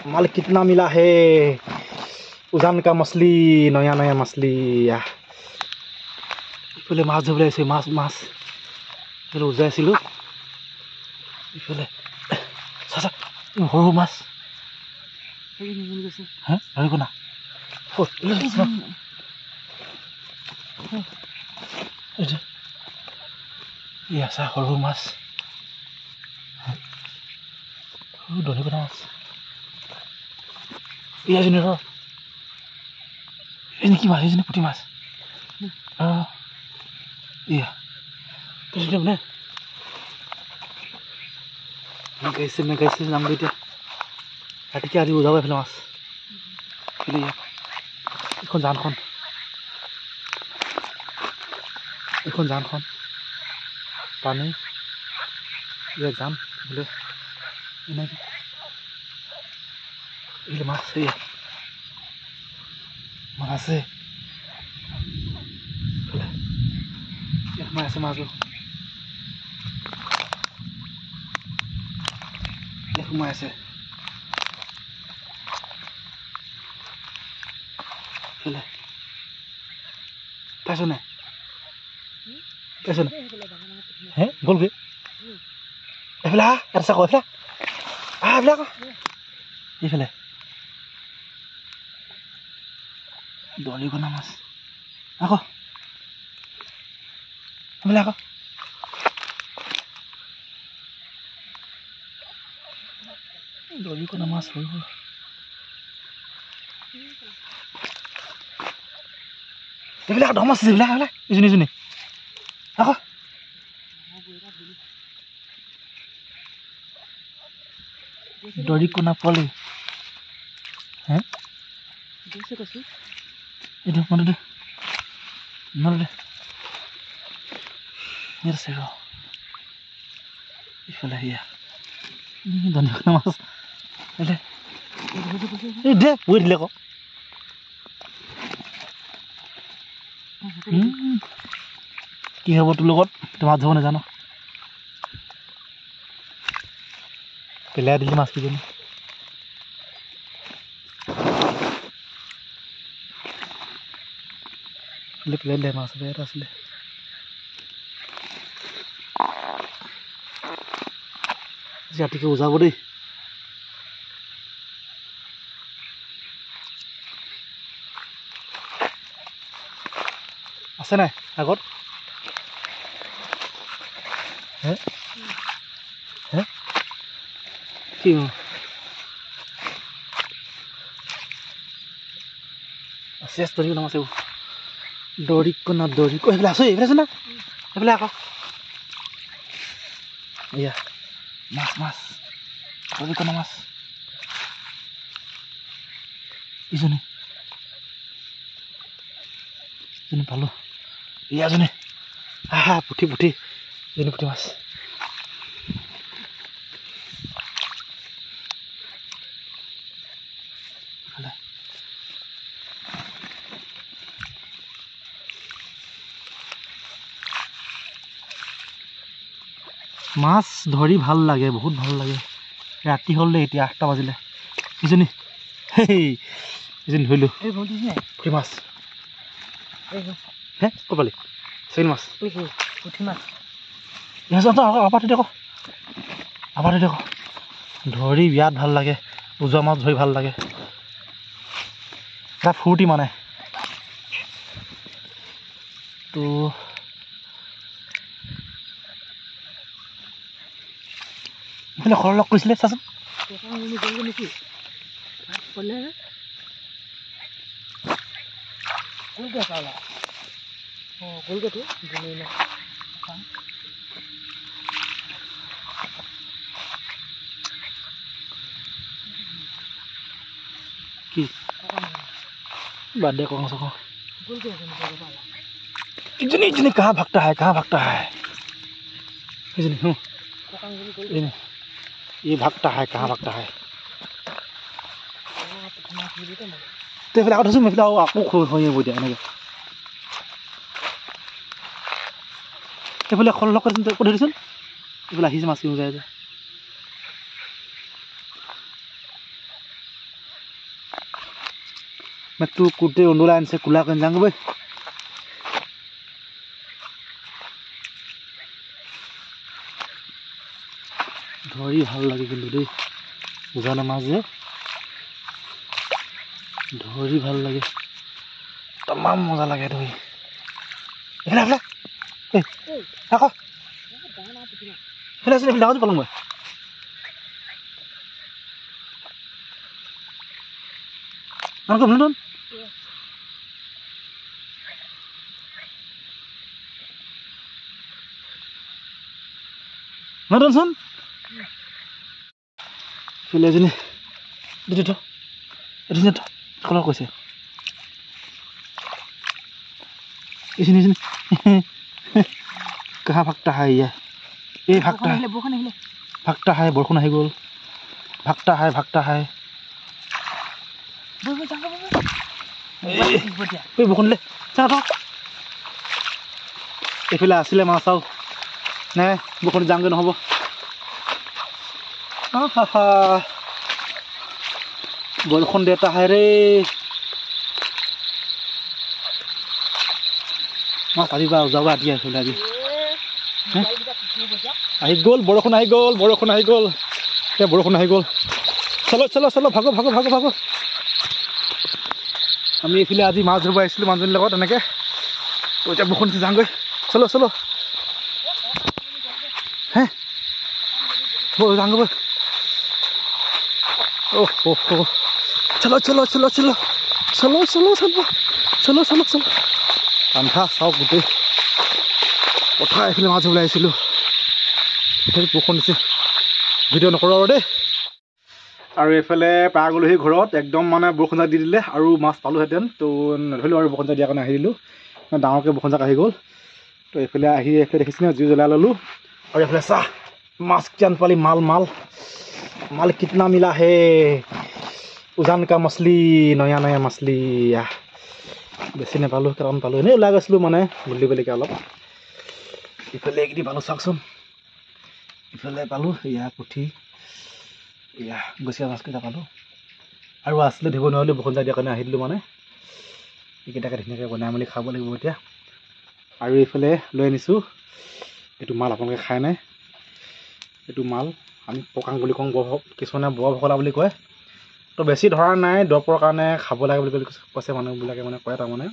माल कितना मिला है उजान का मछली नया नया मछली इफाले माছ ধৰিবলৈ আহিছে মাছ মাছ ইফালে উজাইছিলোঁ ইফালে চাচা সৰু মাছ হা ধৰিব না ইয়া চা সৰু মাছ ধৰিব না মাছ ইয়াজনী ৰ এনে কি মাছ এজনী পুঠি মাছ iya terus dia bener guys নাম গৈ এতিয়া ৰাতিকে আজি উজাব এইফালে মাছ এইফালে এইখন জানখন পানী ইয়াত যাম এইফালে এনেকৈ এইফালে মাছ মাছ আছে সোমাই আছে মাছটো সোমাই আছে পাইছ নাই হে গ'লগৈ এইফালে এটা চাক এইফালে এইফালে আকৌ এইফালে দৰিকণা মাছ আকৌ এইফালে আকৌ দৰিকণা মাছ হৈ গ'ল এইফালে আকৌ ধম আছে এইফালে ইজনী আকৌ দৰিকণা পোৱালি হে এইটো মানে দে নলে Ini seru. Ifalah ya. Ini doniकना माছ ele. Ini deh, wait le ko. কি হ'ব তোৰ লগত তোমাৰ ধৰ নাজানো পেলাই দিলি মাছ কিজনী পেলাই দিলে মাছ বেয়া আছিলে ৰাতিকে উজাব দেই আছে নাই আগত হে কি আছে দৰিকণা মাছ দৰিকণা এইফালে আছে না এইফালে আকৌ এয়া মাছ দৰিকণা মাছ ইজনী পালো ইয়াজনী পুঠি এজনী পুঠি মাছ মাছ ধৰি ভাল লাগে বহুত ভাল লাগে ৰাতি হ'ল এতিয়া 8টা বাজিলে ইজনী ধৰিলো পুঠি মাছ হে কপালি চেইন মাছ পুঠি মাছ আবাৰ দেখো ধৰি বিয়াত ভাল লাগে উজোৱা মাছ ধৰি ভাল লাগে এটা ফূৰ্তি মানে তো এইফালে খৰ লগ কৰিছিলে চাচোন কি बात दे कौन सा इतनी कहाँ भागता है इतनी ये भागता है कहाँ भागता है तो फिर आउट मैं फिर आपको खो ये बोल दिया ना तो फिर खल लग कर को धरिसन फिर हिज मासी हो जाए মেট্টো কুৰ্তে উন্দোলাই আনিছে কোলা কৰি যাওঁ বৈ ধৰি ভাল লাগে কিন্তু দেই উজানৰ মাছ যে ধৰি ভাল লাগে তামাম মজা লাগে ধৰি এইফালে আকৌ এইফালে আছিলে ডাঙৰ পালোঁ মই আকৌ নতুন নতুনচোন এইফালে এজনী এইটো এইটো কলৰ কৈছে এইখিনি কাহা ভাগটা হাই ইয়া এই ভাগটা ভাগটা হাই বৰষুণ আহি গ'ল ভাগটা হাই এই বৰষুণ দিলে চাওঁ এইফালে আছিলে মাছ চাওঁ নে বৰষুণ যাওঁগৈ নহ'ব বৰষুণ দেউতা হাই ৰে মাছ আহিবা যাবা আদি আহিলে আজি আহি গ'ল বৰষুণ আহি গ'ল এতিয়া বৰষুণ আহি গ'ল চলো ভাগো আমি এইফালে আজি মাছ ধৰিব আহিছিলোঁ মানুহজনীৰ লগত এনেকৈ এতিয়া বৰষুণ যাওঁগৈ চলো হে যাওঁগৈ বৈ চলো আন্ধা চাওক গোটেই পথাৰ এইফালে মাছ ধৰিবলৈ আহিছিলোঁ বৰষুণ দিছে ভিডিঅ' নকৰোঁ আৰু দেই আৰু এইফালে পাৰ গ'লোহি ঘৰত একদম মানে বৰষুণ জাক দি দিলে আৰু মাছ পালোঁহেঁতেন তো নধৰিলোঁ আৰু বৰষুণ জাক দিয়াৰ কাৰণে আহি দিলোঁ ডাঙৰকৈ বৰষুণ জাক আহি গ'ল তো এইফালে দেখিছিলে জুই জ্বলাই ল'লোঁ আৰু এইফালে চাহ মাছ কিমান পালি মাল কিতনা মিলা হে উজান কা মাছলি নয়া মাছলি বেছি নাপালোঁ কেইটামান পালোঁ এনেই ওলাই গৈছিলোঁ মানে বুলি বুলিকৈ অলপ ইফালে এইকেইটি পালোঁ চাওকচোন ইফালে পালোঁ এয়া পুঠি এয়া গছিয়া মাছকেইটা পালোঁ আৰু আছিলে ধৰিব নোৱাৰিলোঁ বৰষুণ জাক দিয়াৰ কাৰণে আহি দিলোঁ মানে এইকেইটাকে ধুনীয়াকৈ বনাই মেলি খাব লাগিব এতিয়া আৰু এইফালে লৈ আনিছোঁ এইটো মাল আপোনালোকে খাই নাই এইটো মাল আমি পকাং বুলি কওঁ কিছুমানে বৰ ভকলা বুলি কয় তো বেছি ধৰা নাই দৰৱৰ কাৰণে খাব লাগে বুলি কৈছে মানুহবিলাকে মানে কয় তাৰমানে